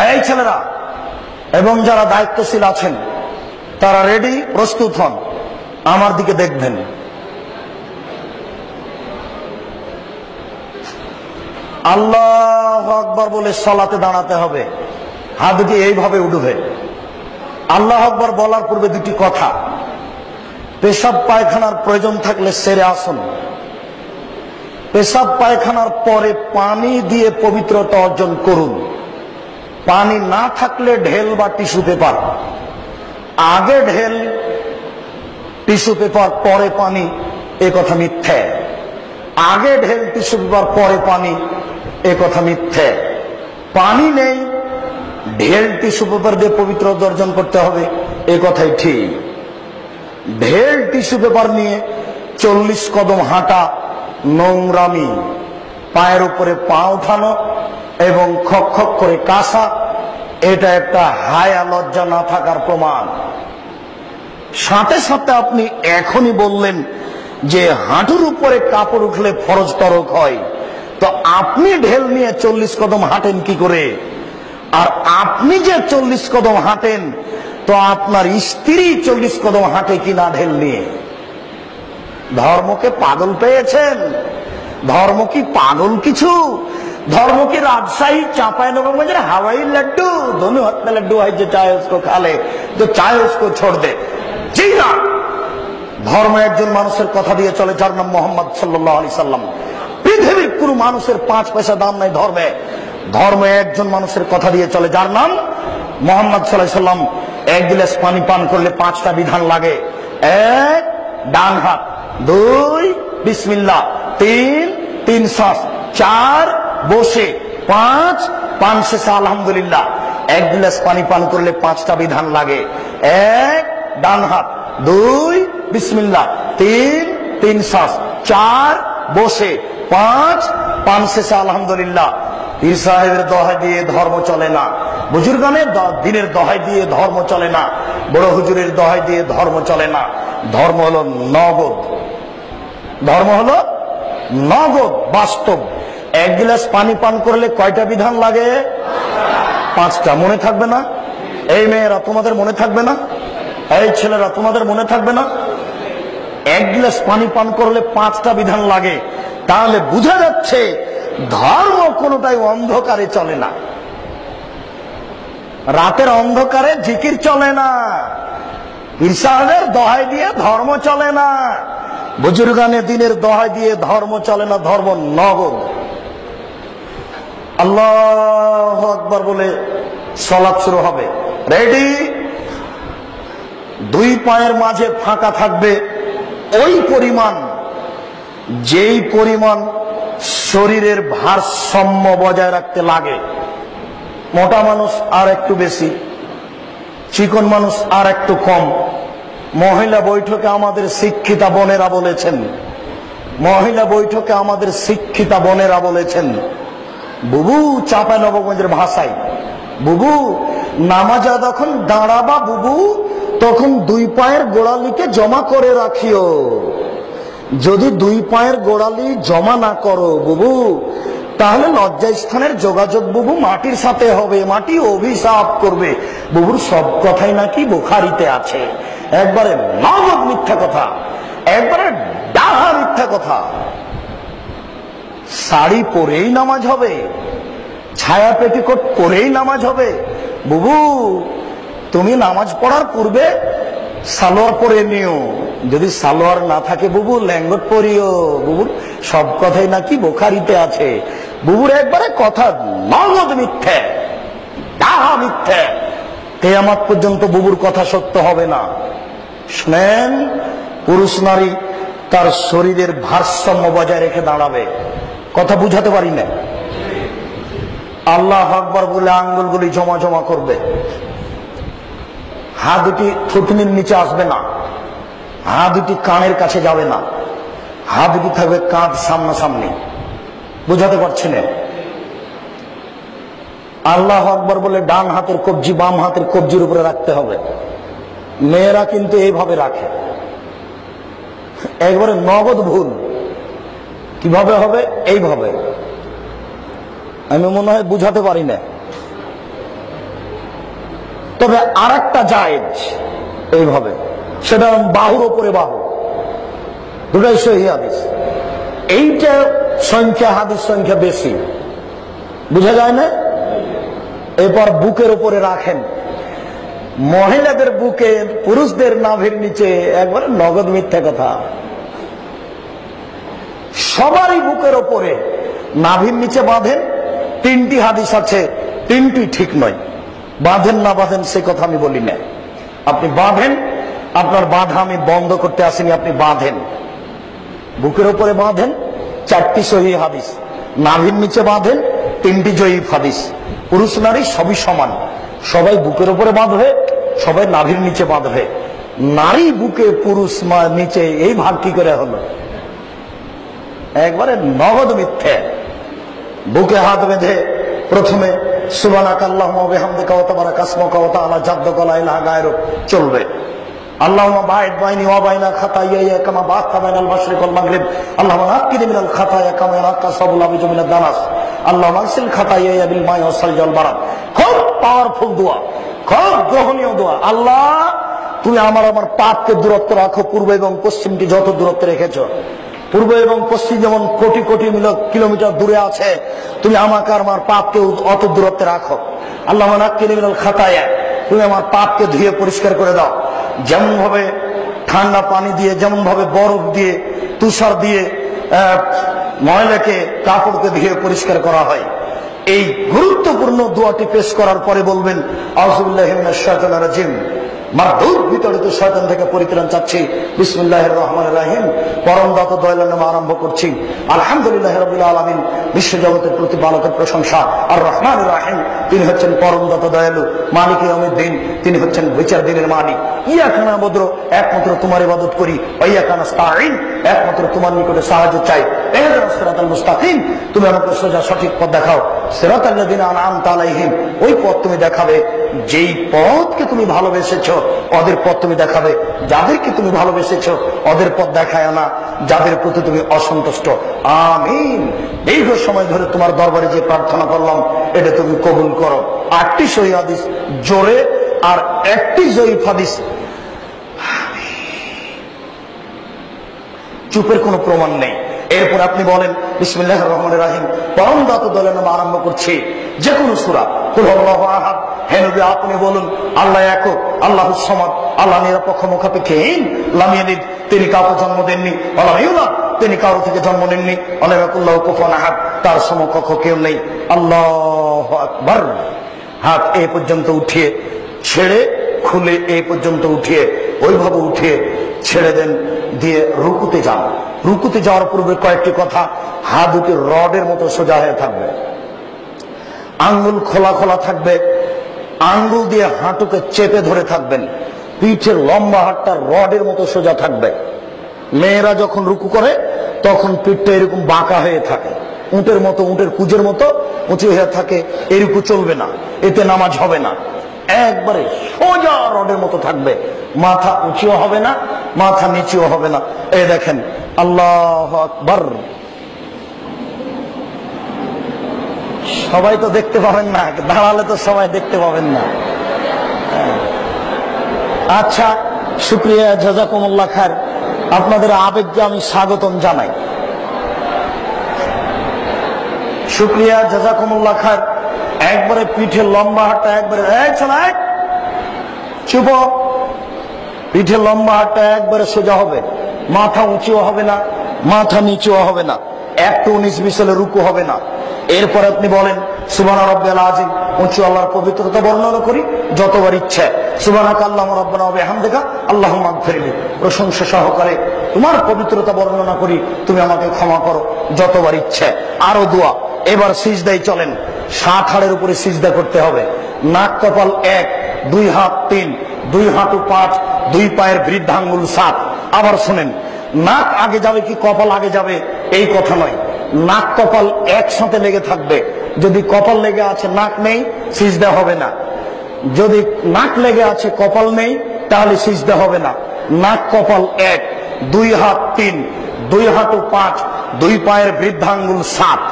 এই ছেলেরা এবং যারা দায়িত্বশীল আছেন তারা রেডি, প্রস্তুত হন, আমার দিকে দেখবেন। আল্লাহু আকবার বলে সালাতে দাঁড়াতে হবে। হাত দুটি এইভাবে উঠবে। আল্লাহু আকবার বলার পূর্বে দুটি কথা। পেশাব পায়খানার প্রয়োজন থাকলে সেরে আসুন। পেশাব পায়খানার পরে পানি দিয়ে পবিত্রতা অর্জন করুন। পানি না থাকলে ঢেল বা টিস্যু পেপার, আগে ঢেল টিস্যু পেপার পরে পানি, এ কথা মিথ্যে। আগে ঢেল টিস্যু পেপার পরে পানি, এ কথা মিথ্যে। পানি নেই, ঢেল টিস্যু পেপার দিয়ে পবিত্রতা অর্জন করতে হবে, এ কথাই ঠিক। ঢেল টিস্যু পেপার নিয়ে 40 কদম হাঁটা নোংরামি। পায়ের উপরে পা উঠানো এবং খক খক করে কাশা, এটা একটা হায়া লজ্জা না থাকার প্রমাণ। সাথে সাথে আপনি এখনই বললেন যে হাঁটুর উপরে কাপড় উঠলে ফরজ তরক হয়, তো আপনি ঢেল নিয়ে 40 কদম হাঁটেন কি করে? আর আপনি যে 40 কদম হাঁটেন, তো আপনার স্ত্রী 40 কদম হাঁটে কিনা ঢেল নিয়ে? ধর্মকে পাগল পেয়েছেন? ধর্ম কি পাগল কিছু? धर्म की राजशाही चांपाइनबाबगंज हवाई लड्डू, दोनों हाथ में लड्डू है, जो चाहे उसको खा ले, जो चाहे उसको छोड़ दे। जी ना, धर्म একজন মানুষের কথা দিয়ে চলে যার নাম মোহাম্মদ সাল্লাল্লাহু আলাইহি সাল্লাম। পৃথিবীর কোন মানুষের 5 পয়সা দাম নাই ধর্মে। ধর্ম একজন মানুষের কথা দিয়ে চলে যার নাম মোহাম্মদ সাল্লাল্লাহু আলাইহি সাল্লাম। এক গ্লাস পানি পান করলে 5টা বিধান লাগে। 1 ডান হাত, 2 বিসমিল্লাহ, 3 শ্বাস, 4 বসে, 5 পান শেষে আলহামদুলিল্লাহ। এক গ্লাস পানি পান করলে 5টা বিধান লাগে। 1 ডান হাত, 2 বিসমিল্লাহ, 3 শ্বাস, 4 বসে, 5 পান শেষে আলহামদুলিল্লাহ। পীর সাহেবের দোহাই দিয়ে ধর্ম চলে না, বুজুর্গানের দিনের দোহাই দিয়ে ধর্ম চলে না, বড় হুজুরের দোহাই দিয়ে ধর্ম চলে না। ধর্ম হলো নগদ, ধর্ম হলো নগদ, বাস্তব। এক গ্লাস পানি পান করলে কয়টা বিধান লাগে? 5টা। মনে থাকবে না? এই মেয়েরা তোমাদের মনে থাকবে না? এই ছেলেরা তোমাদের মনে থাকবে না? এক গ্লাস পানি পান করলে 5টা বিধান লাগে। তাহলে বোঝা যাচ্ছে ধর্ম কোনটাই অন্ধকারে চলে না। রাতের অন্ধকারে জিকির চলে না, পীর সাহেবের দোহাই দিয়ে ধর্ম চলে না, বুজুর্গানে দিনের দোহাই দিয়ে ধর্ম চলে না। ধর্ম নগদ। আল্লাহু আকবার বলে সালাত শুরু হবে। রেডি? 2 পায়ের মাঝে ফাঁকা থাকবে ওই পরিমাণ, যেই পরিমাণ শরীরের ভারসাম্য বজায় রাখতে লাগে। মোটা মানুষ আর একটু বেশি, চিকন মানুষ আর একটু কম। মহিলা বৈঠকে আমাদের শিক্ষিতা বোনেরা বলেছেন, মহিলা বৈঠকে আমাদের শিক্ষিতা বোনেরা বলেছেন, বুবু, চাঁপাইনবাবগঞ্জের ভাষায়, বুবু নামাজে যখন দাঁড়াবা বুবু, তখন 2 পায়ের গোড়ালিকে জমা করে রাখিও। যদি 2 পায়ের গোড়ালি জমা না করো বুবু, তাহলে লজ্জাস্থানের যোগাযোগ বুবু মাটির সাথে হবে, মাটি অভিশাপ করবে। বুবুর সব কথাই নাকি বুখারীতে আছে। একবারে নগদ মিথ্যা কথা, একবারে ডাহা মিথ্যা কথা। শাড়ি পরেই নামাজ হবে, ছায়া পেটিকোট পরেই নামাজ হবে। বুবু, তুমি নামাজ পড়ার পূর্বে সালোয়ার পরে নিও, যদি সালোয়ার না থাকে বুবু ল্যাঙ্গট পরিও। বুবুর সব কথাই নাকি বুখারীতে আছে। বুবুর একবারে কথা নগদ মিথ্যে, ডাহা মিথ্যে। কিয়ামত পর্যন্ত বুবুর কথা সত্য হবে না। শুনেন, পুরুষ নারী তার শরীরের ভারসাম্য বজায় রেখে দাঁড়াবে। কথা বুঝাতে পারি না? আল্লাহু আকবার বলে আঙ্গুলগুলি জমা জমা করবে। হাত দুটি থুতনির নিচে আসবে না, হাত দুটি কানের কাছে যাবে না, হাত দুটি থাকবে কাঁধ সামনাসামনি। বুঝাতে পারছি না? আল্লাহু আকবার বলে ডান হাতের কবজি বাম হাতের কবজির উপরে রাখতে হবে। মেয়েরা কিন্তু এইভাবে রাখে, একবারে নগদ ভুল। কিভাবে হবে? এইভাবে। আমি মনে হয় বুঝাতে পারি না। তবে আর একটা জায়েজ এইভাবে, সেটা বাহুর ওপরে বাহু, দুটাই সহিহ হাদিস। এইটা সংখ্যা, হাদিস সংখ্যা বেশি, বুঝা যায় না? এরপর বুকের উপরে রাখেন। মহিলাদের বুকে, পুরুষদের নাভির নিচে একবারে নগদ মিথ্যা কথা। সবারই বুকের ওপরে, নাভির নিচে বাঁধেন। 3টি হাদিস আছে, 3টি ঠিক নয়। বাঁধেন না বাঁধেন সে কথা আমি বলি না, আপনি বাঁধেন। আপনার বাঁধা আমি বন্ধ করতে আসিনি, আপনি বাঁধেন, বুকের ওপরে বাঁধেন। 4টি সহিহ হাদিস। নাভির নিচে বাঁধেন, 3টি জয়ীফ হাদিস। পুরুষ নারী সবই সমান, সবাই বুকের উপরে বাঁধবে, সবাই নাভির নিচে বাঁধবে। নারী বুকে, পুরুষ নিচে, এই ভাগ কি করে হলো? একবারে নগদ মিথ্যে। বুকে হাত বেঁধে প্রথমে সুবহানাকাল্লাহুম্মা ওয়া বিহামদিকা ওয়া তাবারাকা ইসমুকা ওয়া তাআলা জাদ্দুকা লা ইলাহা গায়রুক চলবে। আল্লাহুম্মা বা'id বাইনি ওয়া বাইনা খাতায়ায়া কামা বা'আতা বাইনাল মাশরিক ওয়াল মাগরিব। আল্লাহুম্মা নাক্কিনি মিনাল খাতায়া কামা ইয়ানক্কা সাবুল আবিজু মিনাদ দানাস। আল্লাহুম্মা আগসিল খাতায়ায়া বিল মা'i ওয়াস সালজি ওয়াল বারাদ। খুব পাওয়ারফুল দোয়া, খুব গ্রহণীয় দোয়া। আল্লাহ, তুমি আমার পাপকে দূরত্ব রাখো, পূর্ব এবং পশ্চিমকে যত দূরত্ব রেখেছো। পূর্ব এবং পশ্চিম যেমন কোটি কোটি কিলোমিটার দূরে আছে, তুমি আমাকে আর আমার পাপকে অত দূরত্বে রাখো। আল্লাহুম্মা নাক্কিনি মিনাল খাতায়া, তুমি আমার পাপকে ধুয়ে পরিষ্কার করে দাও। যেমন ভাবে ঠান্ডা পানি দিয়ে, যেমন ভাবে বরফ দিয়ে, তুষার দিয়ে ময়লাকে, কাপড়কে ধুয়ে পরিষ্কার করা হয়। এই গুরুত্বপূর্ণ দোয়াটি পেশ করার পরে বলবেন আউযুবিল্লাহি মিনাশ শাইতানির রাজিম, মারদুদ বিতাড়িত শয়তান থেকে পরিত্রাণ চাচ্ছি। বিসমিল্লাহির রহমানির রহিম, পরম দাতা দয়ালুর নামে আরম্ভ করছি। আলহামদুলিল্লাহি রাব্বিল আলামিন, বিশ্বজগতের প্রতিপালকের প্রশংসা। আর রহমানির রহিম, তিনি হচ্ছেন পরম দাতা দয়ালু। মালিকে ইয়াউমিদ্দিন, তিনি হচ্ছেন বিচার দিনের মালিক। ইয়াকা না'বুদু, একমাত্র তোমার ইবাদত করি। ওয়া ইয়াকা নাস্তাঈন, একমাত্র তোমার নিকটে সাহায্য চাই। ইহদিনাস সিরাতাল মুস্তাকিম, তুমি আমাকে সোজা সঠিক পথ দেখাও। সিরাতাল লাযিনা আন'আমতা আলাইহিম, ওই পথ তুমি দেখাবে যেই পথকে তুমি ভালোবেসেছো, ওদের পথ তুমি দেখাবে। যাদেরকে তুমি ভালোবেসেছো ওদের পথ দেখায় না, যাদের প্রতি তুমি অসন্তুষ্ট। আমিন। দীর্ঘ সময় ধরে তোমার দরবারে যে প্রার্থনা করলাম, এটা তুমি কবুল করো। 8টি সহিহ হাদিস জোরে আর 1টি জয়ীফ হাদিস। চুপের কোনো প্রমাণ নেই। এরপর আপনি বলেন বিসমিল্লাহির রহমানির রহিম, পরম দাতা দয়ালুর নামে আরম্ভ করছি। যে কোনো সূরা, কুল হুয়াল্লাহু আহাদ। হে নবী, আপনি বলুন আল্লাহ একক, আল্লাহুস সামাদ, আল্লাহ নিরপেক্ষ মুখাপেক্ষীহীন। লাম ইয়ালিদ, তিনি কাউকে জন্ম দেননি। ওয়া লাম ইউলাদ, তিনি কারো থেকে জন্ম নেননি। ওয়া লাম ইয়াকুল লাহু কুফুয়ান আহাদ, তার সমকক্ষ কেউ নেই। আল্লাহু আকবার। হাত এই পর্যন্ত উঠিয়ে, ছেড়ে খুলে এই পর্যন্ত উঠিয়ে, ওইভাবে উঠিয়ে ছেড়ে দেন, দিয়ে রুকুতে যান। রুকুতে যাওয়ার পূর্বে কয়েকটি কথা। হাত দুটি রডের মতো সোজা হয়ে থাকবে, আঙ্গুল খোলা খোলা থাকবে, আঙ্গুল দিয়ে হাঁটুকে চেপে ধরে থাকবেন। পিঠের লম্বা হাতটা রডের মতো সোজা থাকবে। মেয়েরা যখন রুকু করে তখন পিঠটা এরকম বাঁকা হয়ে থাকে, উটের মতো, উটের কুজের মতো উঁচু হয়ে থাকে। এরকম চলবে না, এতে নামাজ হবে না। একবারে সোজা রডের মতো থাকবে, মাথা উঁচিও হবে না, মাথা নিচেও হবে না। এই দেখেন, আল্লাহু আকবার। সবাই তো দেখতে পাবেন না, দাঁড়ালে তো সবাই দেখতে পাবেন না। আচ্ছা, শুকরিয়া, জাযাকুমুল্লাহ খায়র। আপনাদের আবেগকে আমি স্বাগতম জানাই। শুকরিয়া, জাযাকুমুল্লাহ খায়র। একবারে পিঠের লম্বা হাতটা একবারে, চুপ। পিঠের লম্বা হাতটা একবারে সোজা হবে, মাথা উঁচুও হবে না, মাথা নিচুও হবে না, একটু 19 মিশালে রুকু হবে না। এরপর আপনি বলেন সুবহানা রাব্বিয়াল আযীম, উঁচু আল্লাহর পবিত্রতা বর্ণনা করি যতবার ইচ্ছা। সুবহানাকাল্লাহুম্মা রাব্বানা ওয়া বিহামদিকা আল্লাহুম্মা আগফিরলি, প্রশংসা সহকারে তোমার পবিত্রতা বর্ণনা করি, তুমি আমাকে ক্ষমা করো যতবার ইচ্ছা। আরো দোয়া। এবার সিজদায় চলেন। 7 হাড়ের উপরে সিজদা করতে হবে। নাক কপাল 1, 2 হাত 3, 2 হাঁটু 5, 2 পায়ের বৃদ্ধাঙ্গুল 7। আবার শুনেন, নাক আগে যাবে কি কপাল আগে যাবে এই কথা নয়, নাক কপাল একসাথে লেগে থাকবে। যদি কপাল লেগে আছে নাক নেই, সিজদা হবে না। যদি নাক লেগে আছে কপাল নেই, তাহলে সিজদা হবে না। নাক কপাল 1, 2 হাত 3, 2 হাঁটু 5, 2 পায়ের বৃদ্ধাঙ্গুল 7।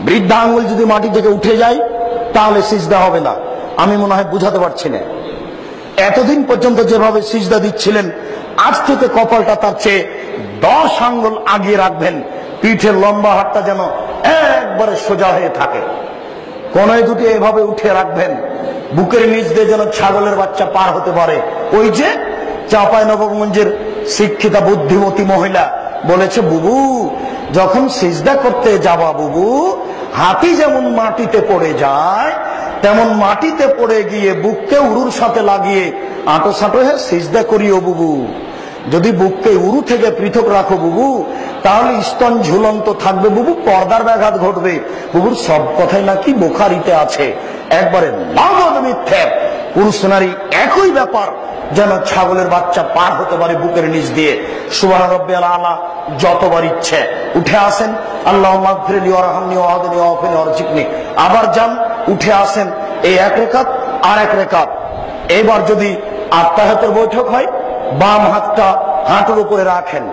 বৃদ্ধাঙ্গুল যদি মাটি থেকে উঠে যায় তাহলে সিজদা হবে না। আমি মনে হয় বুঝাতে পারছি না। এতদিন পর্যন্ত যেভাবে সিজদা দিচ্ছিলেন, আজ থেকে কপালটা তার চেয়ে 10 আঙ্গুল আগিয়ে রাখবেন, পিঠের লম্বা হাতটা যেন একবারে সোজা হয়ে থাকে, কোনায় দুটি এভাবে উঠে রাখবেন, বুকের নিচ দিয়ে যেন ছাগলের বাচ্চা পার হতে পারে। ওই যে চাঁপাইনবাবগঞ্জের শিক্ষিতা বুদ্ধিমতী মহিলা বলেছে, বুবু যখন সিজদা করতে যাবা বুবু, হাতি যেমন মাটিতে পড়ে যায় তেমন মাটিতে পড়ে গিয়ে বুককে উরুর সাথে লাগিয়ে আঁটো সাঁটো হয়ে সিজদা করিও বুবু। যদি বুককে উরু থেকে পৃথক রাখো বুবু, তাহলে স্তন ঝুলন্ত থাকবে বুবু, পর্দার ব্যাঘাত ঘটবে। বুবুর সব কথাই নাকি বুখারীতে আছে, একবারে নগদ মিথ্যে। পুরুষ নারী একই ব্যাপার, যেন ছাগলের বাচ্চা পার হতে পারে বুকের নিচ দিয়ে। সুবহান রাব্বিয়াল আলা যতবার ইচ্ছে উঠে আসেন, আল্লাহুম্মা গফিরলি ওয়ারহামনি ওয়াহদিনি ওয়াফিনি ওয়ারজিকনি, আবার যান, উঠে আসেন, এই এক রাকাত আর এক রাকাত। এবার যদি আত্তাহিয়াতের বৈঠক হয়, বাম হাতটা হাঁটুর উপরে রাখেন,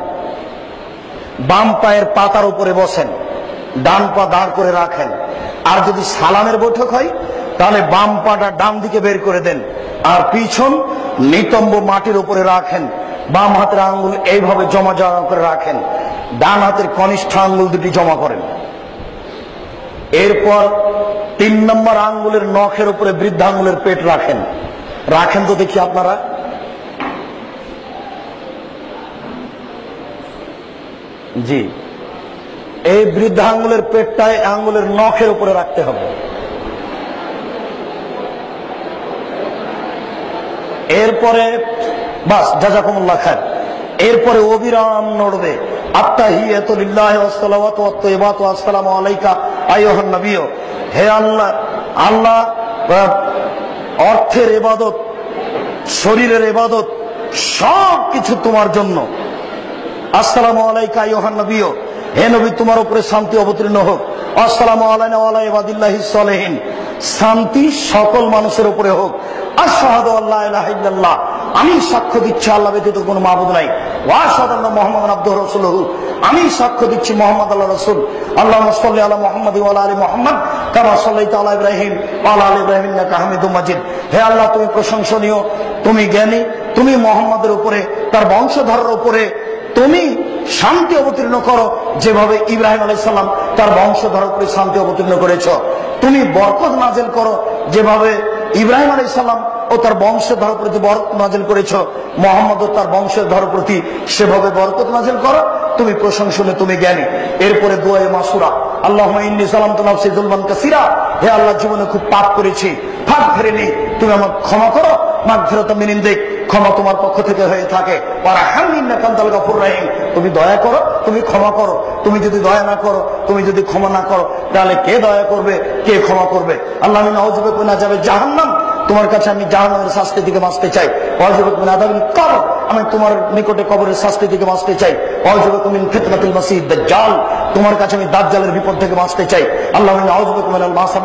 বাম পায়ের পাতার উপরে বসেন, ডান পা দাঁড় করে রাখেন। আর যদি সালামের বৈঠক হয়, তাহলে বাম পাটা ডান দিকে বের করে দেন, আর পিছন নিতম্ব মাটির উপরে রাখেন, বাম হাতের আঙ্গুল এইভাবে জমা জমা করে রাখেন, ডান হাতের কনিষ্ঠ আঙ্গুল দুটি জমা করেন। এরপর 3 নম্বর আঙ্গুলের নখের উপরে বৃদ্ধাঙ্গুলের পেট রাখেন। রাখেন তো দেখি আপনারা। জি, এই বৃদ্ধাঙ্গুলের পেটটায় আঙ্গুলের নখের উপরে রাখতে হবে। এরপরে বাস, জাযাকুমুল্লাহ খায়র। এরপরে অবিরাম নড়বে, আত্তাহিয়াতু লিল্লাহি ওয়াস সালাওয়াতু ওয়াত তাইয়্যিবাতু আসসালামু আলাইকা আইয়ুহান নবী। হে আল্লাহ, আল্লাহ অর্থের ইবাদত, শরীরের ইবাদত সব কিছু তোমার জন্য। আসসালামু আলাইকা আইয়ুহান নবী, হে নবী তোমার উপরে শান্তি অবতীর্ণ হোক। আসসালামু আলাইনা ওয়া আলা ইবাদিল্লাহিস সালিহিন, শান্তি সকল মানুষের উপরে হোক। আশহাদু আল্লা ইলাহা ইল্লাল্লাহ, আমি সাক্ষ্য দিচ্ছি আল্লাহ ব্যতীত কোনো মাবুদ নাই। ওয়া আশহাদু আন্না মুহাম্মাদান আবদুহু ওয়া রাসূলুহু, আমি সাক্ষ্য দিচ্ছি মুহাম্মদ আল্লাহর রাসূল। আল্লাহুম্মা সাল্লি আলা মুহাম্মাদ ওয়া আলা আলি মুহাম্মাদ কামা সাল্লাইতা আলা ইব্রাহিম ওয়া আলা আলি ইব্রাহিম ইন্নাকা হামিদুম মাজিদ। হে আল্লাহ তুমি প্রশংসনীয়, তুমি জ্ঞানী, তুমি মুহাম্মাদের উপরে, তার বংশধরের উপরে তুমি শান্তি অবতীর্ণ করো, যেভাবে ইব্রাহিম আলাইহিস সালাম তার বংশধরের উপরে শান্তি অবতীর্ণ করেছ। তুমি বরকত নাযিল করো, যেভাবে ইব্রাহিম আলাইহিস সালাম ও তার বংশধর প্রতি বরকত নাযিল করেছ, মুহাম্মদ ও তার বংশধর প্রতি সেভাবে বরকত নাযিল করো। তুমি প্রশংসনীয়, তুমি জ্ঞানী। এরপরে দোয়ায়ে মাসুরা, আল্লাহুম্মা ইন্নী যালামতু নাফসি যুলমান কাসীরা, হে আল্লাহ জীবনে খুব পাপ করেছি, ফাগফিরলি, তুমি আমাকে ক্ষমা করো। মাগফিরাতাম মিন ইনদিক, ক্ষমা তোমার পক্ষ থেকে হয়ে থাকে। ওয়ারহামনি ইন্নাকা আনতাল গাফুর রহিম, তুমি দয়া করো, তুমি ক্ষমা করো। তুমি যদি দয়া না করো, তুমি যদি ক্ষমা না করো, তাহলে কে দয়া করবে, কে ক্ষমা করবে? আল্লাহ আমি নাউযু বিকা মিন আযাবি জাহান্নাম, তোমার কাছে আমি জাহান্নামের শাস্তি থেকে বাঁচতে চাই। ওয়াউযু বিকা মিন আযাবিল কবর, আমি তোমার নিকটে কবরের শাস্তি থেকে বাঁচতে চাই। ওয়াউযু বিকা মিন ফিতনাতিল মাসিহিদ দাজ্জাল, তোমার কাছে আমি দাজ্জালের বিপদ থেকে বাঁচতে চাই। আল্লাহ আমি নাউযু বিকা মিনাল মাসাব